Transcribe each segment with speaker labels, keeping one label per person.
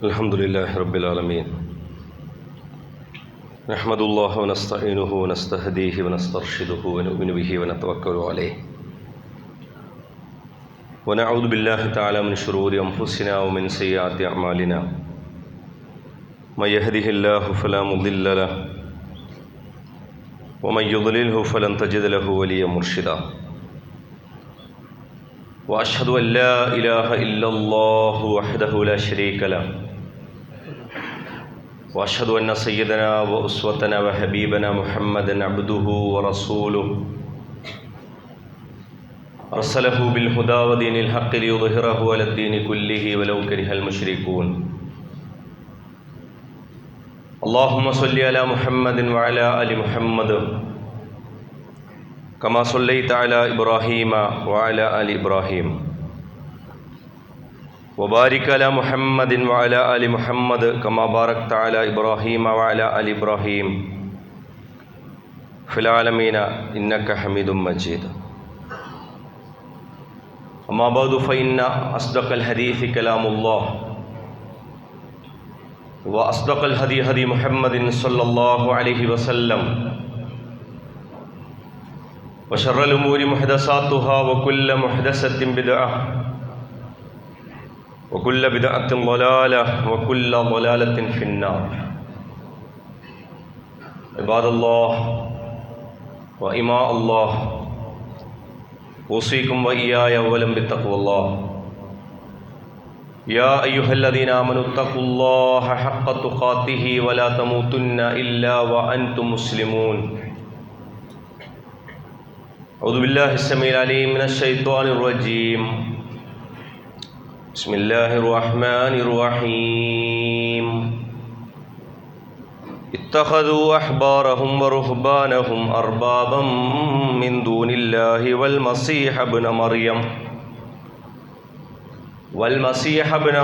Speaker 1: الحمدلله رب العالمين نحمد الله ونستعينه ونستهديه ونسترشده ونؤمن به ونتوكل عليه ونعوذ بالله تعالى من شرور أنفسنا ومن سيئات أعمالنا من يهده الله فلا مضل له ومن يضلله فلن تجد له وليا مرشدا وأشهد أن لا إله إلا الله وحده لا شريك له وأشهد أن سيدنا وأسوتنا وحبيبنا محمدا عبده ورسوله أرسله بالهدى ودين الحق ليظهره على الدين كله ولو كره المشركون اللهم صل على محمد وعلى آل محمد كما صليت على إبراهيم وعلى آل إبراهيم وبارك على محمد وعلى آل محمد كما باركت على إبراهيم وعلى آل إبراهيم في العالمين إنك حميد مجيد أما بعد فإن أصدق الحديث كلام الله وأصدق الهدي هدي محمد صلى الله عليه وسلم وشر الأمور محدثاتها وكل محدثة بدعة وكل بدعة ضلالة وكل ضلالة في النار عباد الله وإماء الله أوصيكم وإياي أولا بتقوى الله يا أيها الذين آمنوا اتقوا الله حق تقاته ولا تموتن إلا وأنتم مسلمون أعوذ بالله السميع العليم من الشيطان الرجيم بسم الله الرحمن الرحيم اتخذوا أحبارهم ورهبانهم أربابا من دون الله والمسيح ابن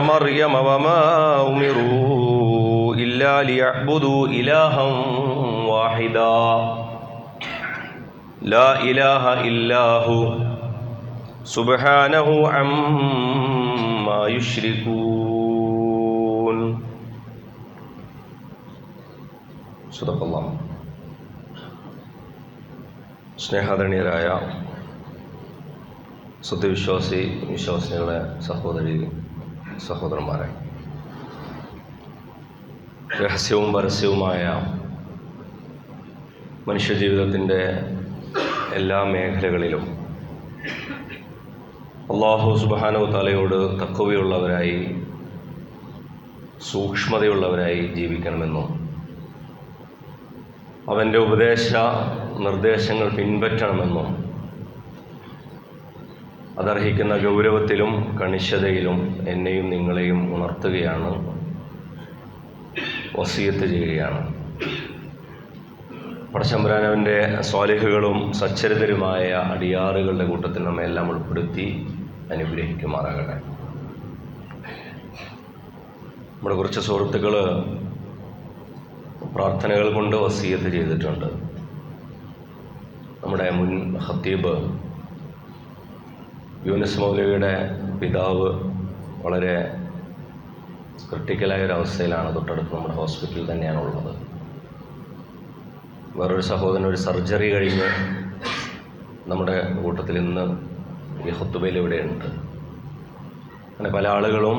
Speaker 1: مريم وما أمروا إلا ليعبدوا إلها واحدا لا إله إلا هو سبحانه عما يشركون صدق الله. സ്നേഹാദരണീയരായ വിശ്വാസികളെ സഹോദരി സഹോദരന്മാരെ, രഹസ്യവും പരസ്യവുമായ മനുഷ്യജീവിതത്തിൻ്റെ എല്ലാ മേഖലകളിലും അല്ലാഹു സുബ്ഹാനഹു തആലയോട് തഖ്വയുള്ളവരായി സൂക്ഷ്മതയുള്ളവരായി ജീവിക്കണമെന്നും അവൻ്റെ ഉപദേശ നിർദ്ദേശങ്ങൾ പിൻപറ്റണമെന്നും അതർഹിക്കുന്ന ഗൗരവത്തിലും കണിശതയിലും എന്നെയും നിങ്ങളെയും ഉണർത്തുകയാണ്, വസിയത്ത് ചെയ്യുകയാണ്. പടച്ചമ്പുരാൻ അവൻ്റെ സ്വാലിഹുകളും സച്ചരിതരുമായ അടിയാറുകളുടെ കൂട്ടത്തിൽ നമ്മെ എല്ലാം ഉൾപ്പെടുത്തി അനുഗ്രഹിക്കുമാറാകട്ടെ. നമ്മുടെ കുറച്ച് സുഹൃത്തുക്കൾ പ്രാർത്ഥനകൾ കൊണ്ട് വസിയത്ത് ചെയ്തിട്ടുണ്ട്. നമ്മുടെ മുൻ ഖത്തീബ് യൂനുസ് മൗലവിയുടെ പിതാവ് വളരെ ക്രിട്ടിക്കലായ ഒരവസ്ഥയിലാണ്. തൊട്ടടുത്ത് നമ്മുടെ ഹോസ്പിറ്റലിൽ തന്നെയാണുള്ളത്. വേറൊരു സഹോദരൻ ഒരു സർജറി കഴിഞ്ഞ് നമ്മുടെ കൂട്ടത്തിൽ ഇന്ന് ഈ ഖുത്ബയിൽ ഇവിടെയുണ്ട്. അങ്ങനെ പല ആളുകളും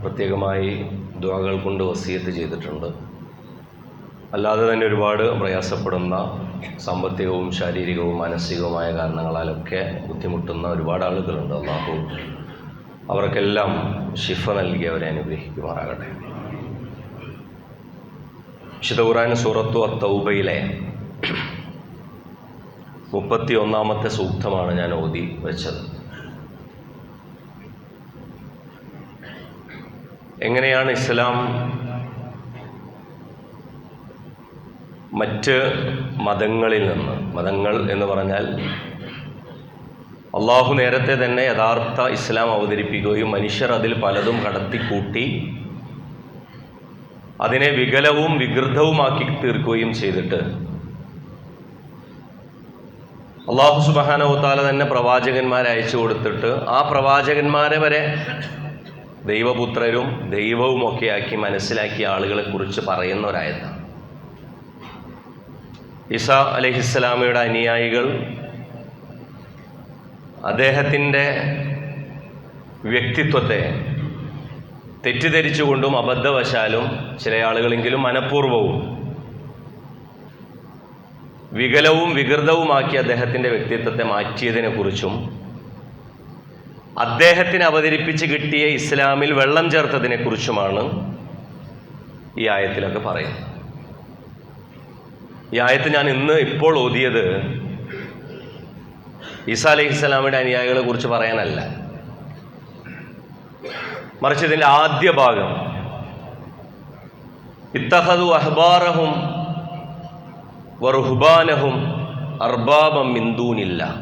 Speaker 1: പ്രത്യേകമായി ദുആകൾ കൊണ്ട് വസിയത്ത് ചെയ്തിട്ടുണ്ട്. അല്ലാതെ തന്നെ ഒരുപാട് പ്രയാസപ്പെടുന്ന സാമ്പത്തികവും ശാരീരികവും മാനസികവുമായ കാരണങ്ങളാലൊക്കെ ബുദ്ധിമുട്ടുന്ന ഒരുപാട് ആളുകളുണ്ട്. അല്ലാഹു അവർക്കെല്ലാം ശിഫ നൽകി അവരെ അനുഗ്രഹിക്കുമാറാകട്ടെ. വിശുദ്ധ ഖുർആൻ സൂറത്തു അത്തൗബയിലെ 31-ാമത്തെ സൂക്തമാണ് ഞാൻ ഓതി വെച്ചത്. എങ്ങനെയാണ് ഇസ്ലാം മറ്റ് മതങ്ങളിൽ നിന്ന്, മതങ്ങൾ എന്ന് പറഞ്ഞാൽ അള്ളാഹു നേരത്തെ തന്നെ യഥാർത്ഥ ഇസ്ലാം അവതരിപ്പിക്കുകയും മനുഷ്യർ അതിൽ പലതും കടത്തിക്കൂട്ടി അതിനെ വികലവും വികൃതവുമാക്കി തീർക്കുകയും ചെയ്തിട്ട് അള്ളാഹു സുബ്ഹാനഹു വ തആല തന്നെ പ്രവാചകന്മാരെ അയച്ചു കൊടുത്തിട്ട് ആ പ്രവാചകന്മാരെ വരെ ദൈവപുത്രരും ദൈവവുമൊക്കെ ആക്കി മനസ്സിലാക്കിയ ആളുകളെക്കുറിച്ച് പറയുന്ന ഒരായത്താണ്. ഈസാ അലൈഹിസ്സലാമയുടെ അനുയായികൾ അദ്ദേഹത്തിൻ്റെ വ്യക്തിത്വത്തെ തെറ്റിദ്ധരിച്ചുകൊണ്ടും അബദ്ധവശാലും ചില ആളുകളെങ്കിലും മനഃപൂർവ്വവും വികലവും വികൃതവുമാക്കി അദ്ദേഹത്തിൻ്റെ വ്യക്തിത്വത്തെ മാറ്റിയതിനെക്കുറിച്ചും അദ്ദേഹത്തിന് അവതരിപ്പിച്ച് കിട്ടിയ ഇസ്ലാമിൽ വെള്ളം ചേർത്തതിനെക്കുറിച്ചുമാണ് ഈ ആയത്തിലൊക്കെ പറയുന്നത്. ഈ ആയത്ത് ഞാൻ ഇപ്പോൾ ഓതിയത് ഈസാ അലൈഹിസ്സലാമയുടെ അനുയായികളെ കുറിച്ച് പറയാനല്ല, മറിച്ച് ഇതിൻ്റെ ആദ്യ ഭാഗം ഇത്തഖദു അഹ്ബാറഹും വറുഹ്ബാനഹും അർബാബം മിൻ ദൂനില്ലാഹ്.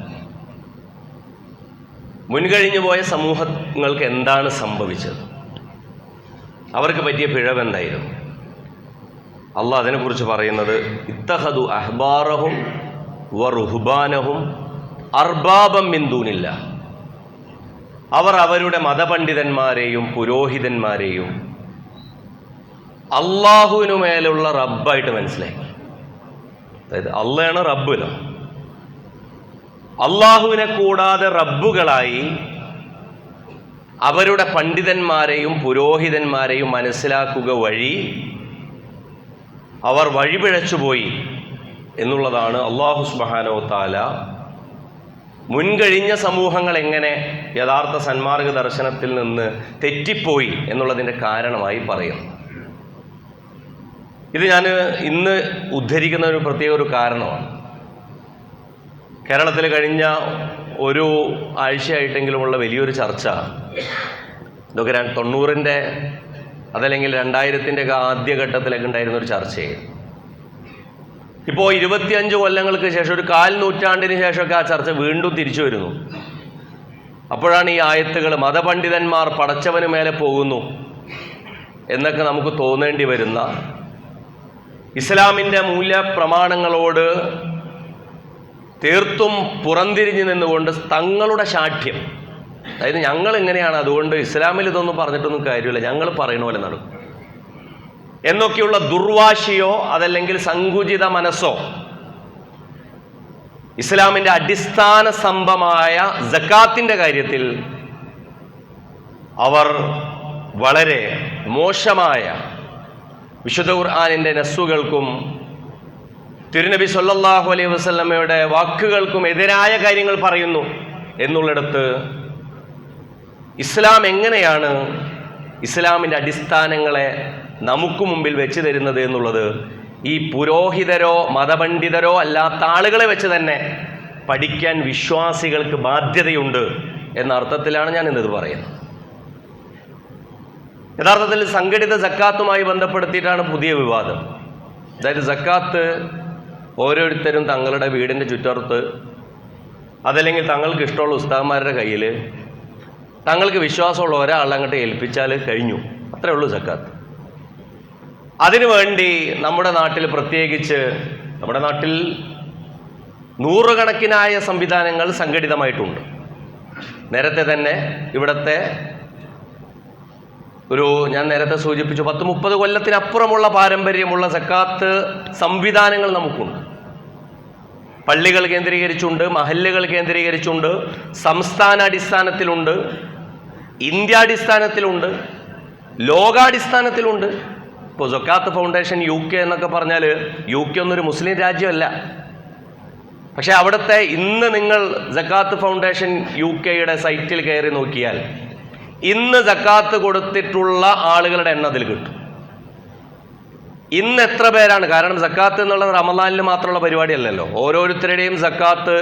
Speaker 1: മുൻകഴിഞ്ഞു പോയ സമൂഹങ്ങൾക്ക് എന്താണ് സംഭവിച്ചത്? അവർക്ക് പറ്റിയ പിഴവെന്തായിരുന്നു? അള്ളാഹ് അതിനെക്കുറിച്ച് പറയുന്നത് ഇത്തഖദു അഹ്ബാറഹും വറുഹ്ബാനഹും അർബാബം മിൻ ദൂനില്ലാഹ്. അവർ അവരുടെ മതപണ്ഡിതന്മാരെയും പുരോഹിതന്മാരെയും അള്ളാഹുവിനു മേലുള്ള റബ്ബായിട്ട് മനസ്സിലാക്കി. അതായത് അള്ളയാണ് റബ്ബ്. അള്ളാഹുവിനെ കൂടാതെ റബ്ബുകളായി അവരുടെ പണ്ഡിതന്മാരെയും പുരോഹിതന്മാരെയും മനസ്സിലാക്കുക വഴി അവർ വഴിപിഴച്ചുപോയി എന്നുള്ളതാണ് അല്ലാഹു സുബ്ഹാനഹു വ തആല മുൻകഴിഞ്ഞ സമൂഹങ്ങൾ എങ്ങനെ യഥാർത്ഥ സന്മാർഗ ദർശനത്തിൽ നിന്ന് തെറ്റിപ്പോയി എന്നുള്ളതിൻ്റെ കാരണമായി പറയുന്നു. ഇത് ഞാൻ ഇന്ന് ഉദ്ധരിക്കുന്ന ഒരു പ്രത്യേക ഒരു കാരണമാണ്. കേരളത്തിൽ കഴിഞ്ഞ ഒരു ആഴ്ചയായിട്ടെങ്കിലുമുള്ള വലിയൊരു ചർച്ച, ഇതൊക്കെ 90-ൻ്റെ അതല്ലെങ്കിൽ 2000-ൻ്റെ ആദ്യഘട്ടത്തിലൊക്കെ ഉണ്ടായിരുന്ന ഒരു ചർച്ചയായിരുന്നു. ഇപ്പോൾ 25 കൊല്ലങ്ങൾക്ക് ശേഷം, ഒരു 1/4 നൂറ്റാണ്ടിന് ശേഷമൊക്കെ ആ ചർച്ച വീണ്ടും തിരിച്ചു വരുന്നു. അപ്പോഴാണ് ഈ ആയത്തുകൾ മതപണ്ഡിതന്മാർ പടച്ചവന് മേലെ പോകുന്നു എന്നൊക്കെ നമുക്ക് തോന്നേണ്ടി വരുന്ന, ഇസ്ലാമിൻ്റെ മൂല്യപ്രമാണങ്ങളോട് തീർത്തും പുറംതിരിഞ്ഞു നിന്നുകൊണ്ട് തങ്ങളുടെ ശാഠ്യം, അതായത് ഞങ്ങൾ ഇങ്ങനെയാണ്, അതുകൊണ്ട് ഇസ്ലാമിൽ ഇതൊന്നും പറഞ്ഞിട്ടൊന്നും കാര്യമില്ല, ഞങ്ങൾ പറയുന്ന പോലെ നടക്കും എന്നൊക്കെയുള്ള ദുർവാശിയോ അതല്ലെങ്കിൽ സങ്കുചിത മനസ്സോ ഇസ്ലാമിൻ്റെ അടിസ്ഥാന സ്തംഭമായ സക്കാത്തിൻ്റെ കാര്യത്തിൽ അവർ വളരെ മോശമായ വിശുദ്ധ ഖുർആനിൻ്റെ നസ്സുകൾക്കും തിരുനബി സല്ലല്ലാഹു അലൈഹി വസല്ലമയുടെ വാക്കുകൾക്കും എതിരായ കാര്യങ്ങൾ പറയുന്നു എന്നുള്ളിടത്ത് ഇസ്ലാം എങ്ങനെയാണ് ഇസ്ലാമിൻ്റെ അടിസ്ഥാനങ്ങളെ നമുക്ക് മുമ്പിൽ വെച്ച് തരുന്നത് എന്നുള്ളത് ഈ പുരോഹിതരോ മതപണ്ഡിതരോ അല്ലാത്ത ആളുകളെ വെച്ച് തന്നെ പഠിക്കാൻ വിശ്വാസികൾക്ക് ബാധ്യതയുണ്ട് എന്ന അർത്ഥത്തിലാണ് ഞാൻ ഇന്നത് പറയുന്നത്. യഥാർത്ഥത്തിൽ സംഘടിത സക്കാത്തുമായി ബന്ധപ്പെടുത്തിയിട്ടാണ് പുതിയ വിവാദം. അതായത് സക്കാത്ത് ഓരോരുത്തരും തങ്ങളുടെ വീടിൻ്റെ ചുറ്റോർത്ത് അതല്ലെങ്കിൽ തങ്ങൾക്ക് ഇഷ്ടമുള്ള ഉസ്താദന്മാരുടെ കയ്യിൽ തങ്ങൾക്ക് വിശ്വാസമുള്ള ഒരാളെ അങ്ങോട്ട് ഏൽപ്പിച്ചാൽ കഴിഞ്ഞു, അത്രേ ഉള്ളൂ സക്കാത്ത്. അതിനുവേണ്ടി നമ്മുടെ നാട്ടിൽ, പ്രത്യേകിച്ച് നമ്മുടെ നാട്ടിൽ നൂറുകണക്കിനായ സംവിധാനങ്ങൾ സംഘടിതമായിട്ടുണ്ട്. നേരത്തെ തന്നെ ഇവിടുത്തെ ഞാൻ നേരത്തെ സൂചിപ്പിച്ചു 10-30 കൊല്ലത്തിനപ്പുറമുള്ള പാരമ്പര്യമുള്ള സക്കാത്ത് സംവിധാനങ്ങൾ നമുക്കുണ്ട്. പള്ളികൾ കേന്ദ്രീകരിച്ചുണ്ട്, മഹല്ലുകൾ കേന്ദ്രീകരിച്ചുണ്ട്, സംസ്ഥാനാടിസ്ഥാനത്തിലുണ്ട്, ഇന്ത്യാടിസ്ഥാനത്തിലുണ്ട്, ലോകാടിസ്ഥാനത്തിലുണ്ട്. ഇപ്പോൾ സക്കാത്ത് ഫൗണ്ടേഷൻ UK എന്നൊക്കെ പറഞ്ഞാൽ UK ഒന്നൊരു മുസ്ലിം രാജ്യമല്ല. പക്ഷേ അവിടുത്തെ ഇന്ന് നിങ്ങൾ സക്കാത്ത് ഫൗണ്ടേഷൻ UKയുടെ സൈറ്റിൽ കയറി നോക്കിയാൽ ഇന്ന് സക്കാത്ത് കൊടുത്തിട്ടുള്ള ആളുകളുടെ എണ്ണം അതിൽ കിട്ടും. ഇന്ന് എത്ര പേരാണ്? കാരണം സക്കാത്ത് എന്നുള്ളത് റമദാനിൽ മാത്രമുള്ള പരിപാടിയല്ലല്ലോ. ഓരോരുത്തരുടെയും സക്കാത്ത്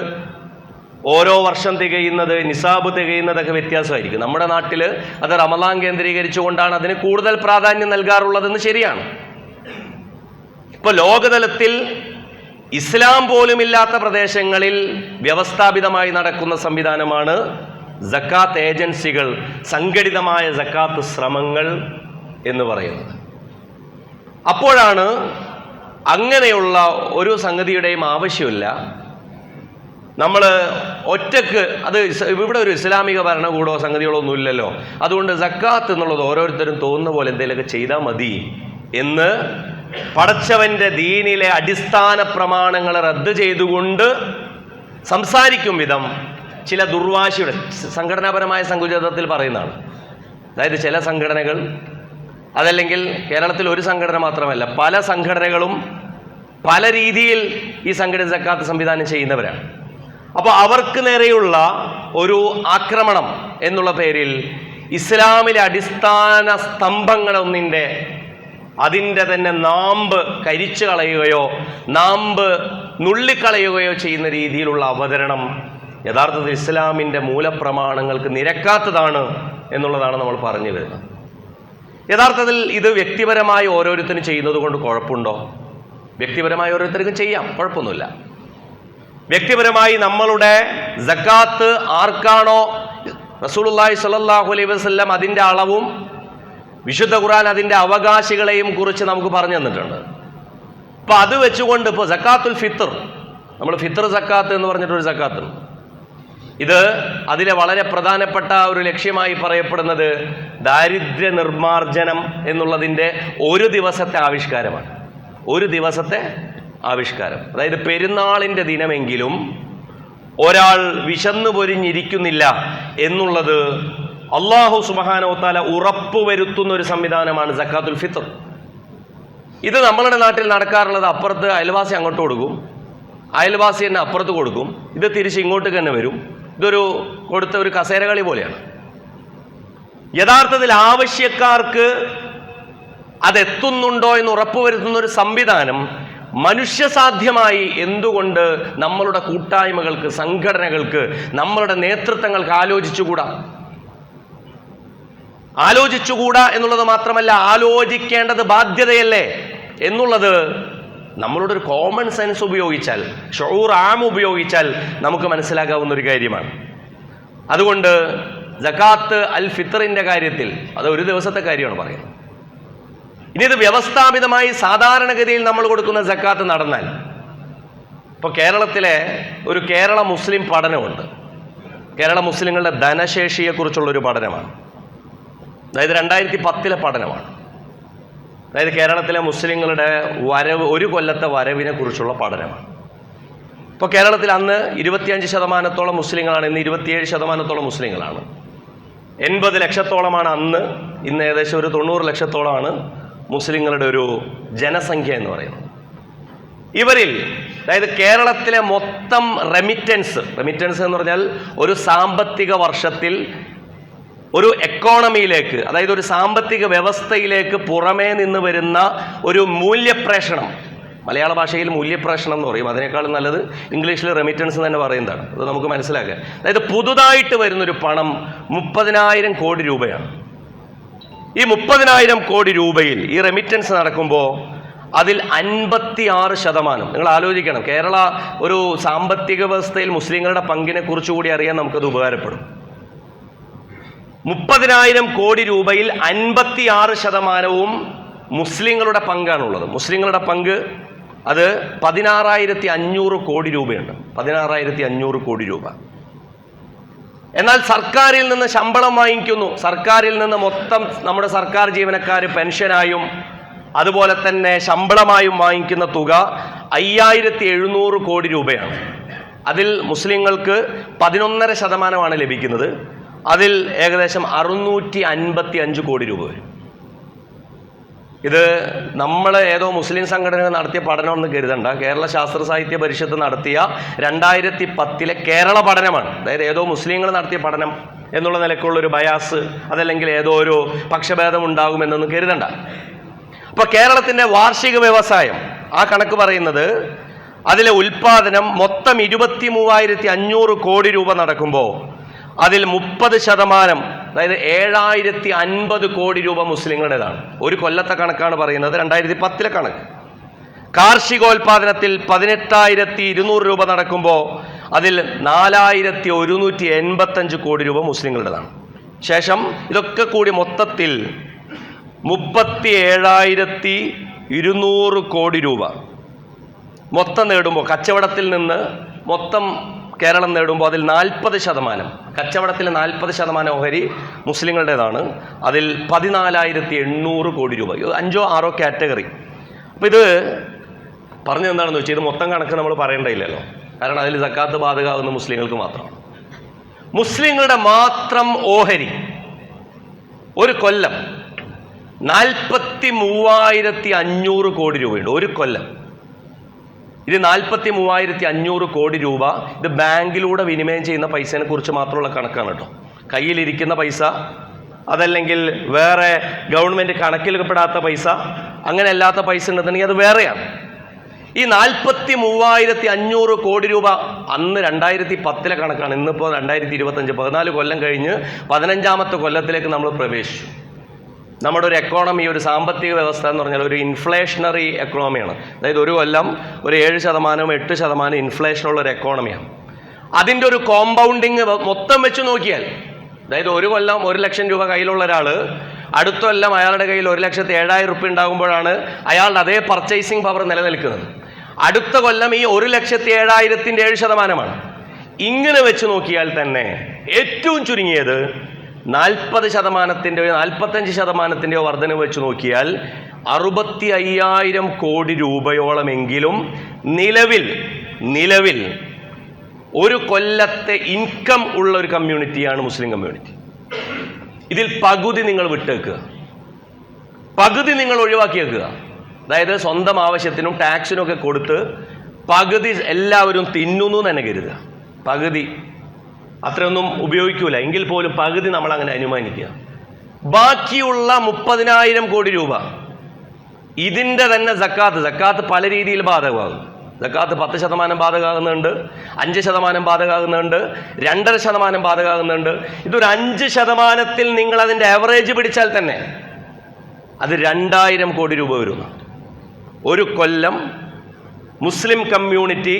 Speaker 1: ഓരോ വർഷം തികയുന്നത്, നിസാബ് തികയുന്നതൊക്കെ വ്യത്യാസമായിരിക്കും. നമ്മുടെ നാട്ടിൽ അത് റമദാൻ കേന്ദ്രീകരിച്ചുകൊണ്ടാണ് അതിന് കൂടുതൽ പ്രാധാന്യം നൽകാറുള്ളതെന്ന് ശരിയാണ്. ഇപ്പോൾ ലോകതലത്തിൽ ഇസ്ലാം പോലുമില്ലാത്ത പ്രദേശങ്ങളിൽ വ്യവസ്ഥാപിതമായി നടക്കുന്ന സംവിധാനമാണ് സക്കാത്ത് ഏജൻസികൾ, സംഘടിതമായ സക്കാത്ത് ശ്രമങ്ങൾ എന്ന് പറയുന്നത്. അപ്പോഴാണ് അങ്ങനെയുള്ള ഒരു സംഗതിയുടെയും ആവശ്യമില്ല. നമ്മൾ ഒറ്റക്ക് അത് ഇവിടെ ഒരു ഇസ്ലാമിക ഭരണകൂടമോ സംഗതികളോ ഒന്നും ഇല്ലല്ലോ, അതുകൊണ്ട് സക്കാത്ത് എന്നുള്ളത് ഓരോരുത്തരും തോന്നുന്ന പോലെ എന്തെങ്കിലുമൊക്കെ ചെയ്താൽ മതി എന്ന് പടച്ചവന്റെ ദീനിലെ അടിസ്ഥാന പ്രമാണങ്ങളെ റദ്ദ് ചെയ്തുകൊണ്ട് സംസാരിക്കും വിധം ചില ദുർവാശിയുടെ സംഘടനാപരമായ സങ്കുചിതത്തിൽ പറയുന്നതാണ്. അതായത് ചില സംഘടനകൾ, അതല്ലെങ്കിൽ കേരളത്തിൽ ഒരു സംഘടന മാത്രമല്ല, പല സംഘടനകളും പല രീതിയിൽ ഈ സംഘടിത സക്കാത്ത് സംവിധാനം ചെയ്യുന്നവരാണ്. അപ്പോൾ അവർക്ക് നേരെയുള്ള ഒരു ആക്രമണം എന്നുള്ള പേരിൽ ഇസ്ലാമിലെ അടിസ്ഥാന സ്തംഭങ്ങളൊന്നിൻ്റെ അതിൻ്റെ തന്നെ നാമ്പ് കരിച്ചു കളയുകയോ നാമ്പ് നുള്ളിക്കളയുകയോ ചെയ്യുന്ന രീതിയിലുള്ള അവതരണം യഥാർത്ഥത്തിൽ ഇസ്ലാമിൻ്റെ മൂലപ്രമാണങ്ങൾക്ക് നിരക്കാത്തതാണ് എന്നുള്ളതാണ് നമ്മൾ പറഞ്ഞു വരുന്നത്. യഥാർത്ഥത്തിൽ ഇത് വ്യക്തിപരമായി ഓരോരുത്തരും ചെയ്യുന്നത് കൊണ്ട് കുഴപ്പമുണ്ടോ? വ്യക്തിപരമായി ഓരോരുത്തർക്കും ചെയ്യാം, കുഴപ്പമൊന്നുമില്ല. വ്യക്തിപരമായി നമ്മളുടെ സക്കാത്ത് ആർക്കാണോ റസൂലുള്ളാഹി സ്വല്ലല്ലാഹു അലൈഹി വസല്ലം അതിൻ്റെ അളവും വിശുദ്ധ ഖുർആൻ അതിൻ്റെ അവകാശികളെയും കുറിച്ച് നമുക്ക് പറഞ്ഞു തന്നിട്ടുണ്ട്. അപ്പോൾ അത് വെച്ചുകൊണ്ട് ഇപ്പോൾ സക്കാത്തുൽ ഫിത്ർ, നമ്മൾ ഫിത്ർ സക്കാത്ത് എന്ന് പറഞ്ഞിട്ടൊരു സക്കാത്തുണ്ട്. ഇത് അതിലെ വളരെ പ്രധാനപ്പെട്ട ഒരു ലക്ഷ്യമായി പറയപ്പെടുന്നത് ദാരിദ്ര്യ നിർമ്മാർജ്ജനം എന്നുള്ളതിൻ്റെ ഒരു ദിവസത്തെ ആവിഷ്കാരമാണ്. ഒരു ദിവസത്തെ ആവിഷ്കാരം, അതായത് പെരുന്നാളിൻ്റെ ദിനമെങ്കിലും ഒരാൾ വിശന്നു പൊരിഞ്ഞിരിക്കുന്നില്ല എന്നുള്ളത് അല്ലാഹു സുബ്ഹാനഹു വ തആല ഉറപ്പുവരുത്തുന്ന ഒരു സംവിധാനമാണ് സക്കാത്തുൽ ഫിത്ർ. ഇത് നമ്മളുടെ നാട്ടിൽ നടക്കാറുള്ളത് അപ്പുറത്ത് അയൽവാസി അങ്ങോട്ട് കൊടുക്കും, അയൽവാസി തന്നെ അപ്പുറത്ത് കൊടുക്കും, ഇത് തിരിച്ച് ഇങ്ങോട്ട് തന്നെ വരും. ഇതൊരു കൊടുത്ത ഒരു കസേര കളി പോലെയാണ്. യഥാർത്ഥത്തിൽ ആവശ്യക്കാർക്ക് അതെത്തുന്നുണ്ടോ എന്ന് ഉറപ്പുവരുത്തുന്ന ഒരു സംവിധാനം മനുഷ്യസാധ്യമായി എന്തുകൊണ്ട് നമ്മളുടെ കൂട്ടായ്മകൾക്ക്, സംഘടനകൾക്ക്, നമ്മളുടെ നേതൃത്വങ്ങൾക്ക് ആലോചിച്ചുകൂടാ എന്നുള്ളത് മാത്രമല്ല, ആലോചിക്കേണ്ടത് ബാധ്യതയല്ലേ എന്നുള്ളത് നമ്മളുടെ ഒരു കോമൺ സെൻസ് ഉപയോഗിച്ചാൽ, ഷുഊർ ആം ഉപയോഗിച്ചാൽ നമുക്ക് മനസ്സിലാക്കാവുന്ന ഒരു കാര്യമാണ്. അതുകൊണ്ട് സക്കാത്ത് അൽ ഫിത്റിൻ്റെ കാര്യത്തിൽ അത് ഒരു ദിവസത്തെ കാര്യമാണ് പറയുന്നത്. ഇനി ഇത് വ്യവസ്ഥാപിതമായി സാധാരണഗതിയിൽ നമ്മൾ കൊടുക്കുന്ന സക്കാത്ത് നടന്നാൽ, ഇപ്പോൾ കേരളത്തിലെ ഒരു കേരള മുസ്ലിം പഠനമുണ്ട്. കേരള മുസ്ലിങ്ങളുടെ ധനശേഷിയെക്കുറിച്ചുള്ളൊരു പഠനമാണ്. അതായത് 2010 പഠനമാണ്. അതായത് കേരളത്തിലെ മുസ്ലിങ്ങളുടെ വരവ്, ഒരു കൊല്ലത്തെ വരവിനെ കുറിച്ചുള്ള പഠനമാണ്. ഇപ്പോൾ കേരളത്തിൽ അന്ന് 25% മുസ്ലിങ്ങളാണ്, ഇന്ന് 27% മുസ്ലിങ്ങളാണ്. 80 ലക്ഷത്തോളമാണ് അന്ന്, ഇന്ന് ഏകദേശം ഒരു 90 ലക്ഷത്തോളമാണ് മുസ്ലിങ്ങളുടെ ഒരു ജനസംഖ്യ എന്ന് പറയുന്നത്. ഇവരിൽ അതായത് കേരളത്തിലെ മൊത്തം റെമിറ്റൻസ് എന്ന് പറഞ്ഞാൽ ഒരു സാമ്പത്തിക വർഷത്തിൽ ഒരു എക്കോണമിയിലേക്ക്, അതായത് ഒരു സാമ്പത്തിക വ്യവസ്ഥയിലേക്ക് പുറമേ നിന്ന് വരുന്ന ഒരു മൂല്യപ്രേഷണം, മലയാള ഭാഷയിൽ മൂല്യപ്രേഷണം എന്ന് പറയും, അതിനേക്കാളും നല്ലത് ഇംഗ്ലീഷിൽ റെമിറ്റൻസ് തന്നെ പറയുന്നതാണ്, അത് നമുക്ക് മനസ്സിലാക്കാം. അതായത് പുതുതായിട്ട് വരുന്നൊരു പണം 30,000 കോടി രൂപയാണ്. ഈ 30,000 കോടി രൂപയിൽ ഈ റെമിറ്റൻസ് നടക്കുമ്പോൾ അതിൽ 56%, നിങ്ങൾ ആലോചിക്കണം, കേരള ഒരു സാമ്പത്തിക വ്യവസ്ഥയിൽ മുസ്ലിങ്ങളുടെ പങ്കിനെ കുറിച്ചുകൂടി അറിയാൻ നമുക്കത് ഉപകാരപ്പെടും. 30,000 കോടി രൂപയിൽ 56% മുസ്ലിങ്ങളുടെ പങ്കാണുള്ളത്. മുസ്ലിങ്ങളുടെ പങ്ക് അത് 16,500 കോടി രൂപയുണ്ട്. 16,500 കോടി രൂപ. എന്നാൽ സർക്കാരിൽ നിന്ന് ശമ്പളം വാങ്ങിക്കുന്നു. സർക്കാരിൽ നിന്ന് മൊത്തം നമ്മുടെ സർക്കാർ ജീവനക്കാർ പെൻഷനായും അതുപോലെ തന്നെ ശമ്പളമായും വാങ്ങിക്കുന്ന തുക 5,700 കോടി രൂപയാണ്. അതിൽ മുസ്ലിങ്ങൾക്ക് 11.5% ലഭിക്കുന്നത്. അതിൽ ഏകദേശം 655 കോടി രൂപ വരും. ഇത് നമ്മൾ ഏതോ മുസ്ലിം സംഘടനകൾ നടത്തിയ പഠനമെന്ന് കരുതണ്ട. കേരള ശാസ്ത്ര സാഹിത്യ പരിഷത്ത് നടത്തിയ 2010 കേരള പഠനമാണ്. അതായത് ഏതോ മുസ്ലിങ്ങൾ നടത്തിയ പഠനം എന്നുള്ള നിലക്കുള്ളൊരു ബയാസ്, അതല്ലെങ്കിൽ ഏതോ ഒരു പക്ഷഭേദം ഉണ്ടാകുമെന്നൊന്നും കരുതണ്ട. അപ്പോൾ കേരളത്തിൻ്റെ വാർഷിക വ്യവസായം, ആ കണക്ക് പറയുന്നത്, അതിലെ ഉൽപ്പാദനം മൊത്തം 23,500 കോടി രൂപ നടക്കുമ്പോൾ അതിൽ 30%, അതായത് 7,050 കോടി രൂപ മുസ്ലിങ്ങളുടേതാണ്. ഒരു കൊല്ലത്തെ കണക്കാണ് പറയുന്നത്, 2010 കണക്ക്. കാർഷികോൽപാദനത്തിൽ 18,200 രൂപ നടക്കുമ്പോൾ അതിൽ 4,185 കോടി രൂപ മുസ്ലിങ്ങളുടേതാണ്. ശേഷം ഇതൊക്കെ കൂടി മൊത്തത്തിൽ 37,200 കോടി രൂപ മൊത്തം നേടുമ്പോൾ, കച്ചവടത്തിൽ നിന്ന് മൊത്തം കേരളം നേടുമ്പോൾ അതിൽ 40%, കച്ചവടത്തിൽ 40% ഓഹരി മുസ്ലിങ്ങളുടേതാണ്. അതിൽ 14,800 കോടി രൂപ, 5 or 6 കാറ്റഗറി. അപ്പോൾ ഇത് പറഞ്ഞെന്താണെന്ന് വെച്ചാൽ ഇത് മൊത്തം കണക്ക് നമ്മൾ പറയേണ്ടതില്ലല്ലോ, കാരണം അതിൽ സക്കാത്ത് ബാധകമാകുന്ന മുസ്ലിങ്ങൾക്ക് മാത്രമാണ്. മുസ്ലിങ്ങളുടെ മാത്രം ഓഹരി ഒരു കൊല്ലം 43,500 കോടി രൂപയുണ്ട്. ഒരു കൊല്ലം ഇത് 43,500 കോടി രൂപ. ഇത് ബാങ്കിലൂടെ വിനിമയം ചെയ്യുന്ന പൈസയെ കുറിച്ച് മാത്രമുള്ള കണക്കാണ് കേട്ടോ. കയ്യിലിരിക്കുന്ന പൈസ, അതല്ലെങ്കിൽ വേറെ ഗവൺമെൻറ് കണക്കിൽപ്പെടാത്ത പൈസ, അങ്ങനെ അല്ലാത്ത പൈസ ഉണ്ടെന്നുണ്ടെങ്കിൽ അത് വേറെയാണ്. ഈ 43,500 കോടി രൂപ അന്ന് 2010 കണക്കാണ്. ഇന്നിപ്പോൾ 2025, 14 കൊല്ലം കഴിഞ്ഞ് 15ാമത്തെ കൊല്ലത്തിലേക്ക് നമ്മൾ പ്രവേശിച്ചു. നമ്മുടെ ഒരു എക്കോണമി, ഒരു സാമ്പത്തിക വ്യവസ്ഥ എന്ന് പറഞ്ഞാൽ ഒരു ഇൻഫ്ലേഷണറി എക്കോണമിയാണ്. അതായത് ഒരു കൊല്ലം ഒരു 7%, 8% ഇൻഫ്ലേഷനുള്ള ഒരു എക്കോണമിയാണ്. അതിൻ്റെ ഒരു കോമ്പൗണ്ടിങ് മൊത്തം വെച്ച് നോക്കിയാൽ, അതായത് ഒരു കൊല്ലം 1 ലക്ഷം രൂപ കയ്യിലുള്ള ഒരാൾ അടുത്ത കൊല്ലം അയാളുടെ കയ്യിൽ 1,07,000 റുപ്യ ഉണ്ടാകുമ്പോഴാണ് അയാളുടെ അതേ പർച്ചേസിങ് പവർ നിലനിൽക്കുന്നത്. അടുത്ത കൊല്ലം ഈ 1,07,000-ൻ്റെ 7%. ഇങ്ങനെ വെച്ച് നോക്കിയാൽ തന്നെ ഏറ്റവും ചുരുങ്ങിയത് 40%-ൻ്റെയോ 45%-ൻ്റെയോ വർധന വെച്ച് നോക്കിയാൽ 65,000 കോടി രൂപയോളമെങ്കിലും നിലവിൽ ഒരു കൊല്ലത്തെ ഇൻകം ഉള്ള ഒരു കമ്മ്യൂണിറ്റിയാണ് മുസ്ലിം കമ്മ്യൂണിറ്റി. ഇതിൽ പകുതി നിങ്ങൾ വിട്ടേക്കുക, പകുതി നിങ്ങൾ ഒഴിവാക്കിയേക്കുക. അതായത് സ്വന്തം ആവശ്യത്തിനും ടാക്സിനും ഒക്കെ കൊടുത്ത് പകുതി എല്ലാവരും തിന്നുന്നു തന്നെ കരുതുക. പകുതി അത്രയൊന്നും ഉപയോഗിക്കൂല, എങ്കിൽ പോലും പകുതി നമ്മൾ അങ്ങനെ അനുമാനിക്കുക. ബാക്കിയുള്ള 30,000 കോടി രൂപ ഇതിൻ്റെ തന്നെ സക്കാത്ത് പല രീതിയിൽ ബാധകമാകും. സക്കാത്ത് 10% ബാധകമാകുന്നുണ്ട്, 5% ബാധകമാകുന്നുണ്ട്, 2.5% ബാധകമാകുന്നുണ്ട്. ഇതൊരു 5%-ത്തിൽ നിങ്ങൾ അതിൻ്റെ ആവറേജ് പിടിച്ചാൽ തന്നെ അത് 2,000 കോടി രൂപ വരുന്നു. ഒരു കൊല്ലം മുസ്ലിം കമ്മ്യൂണിറ്റി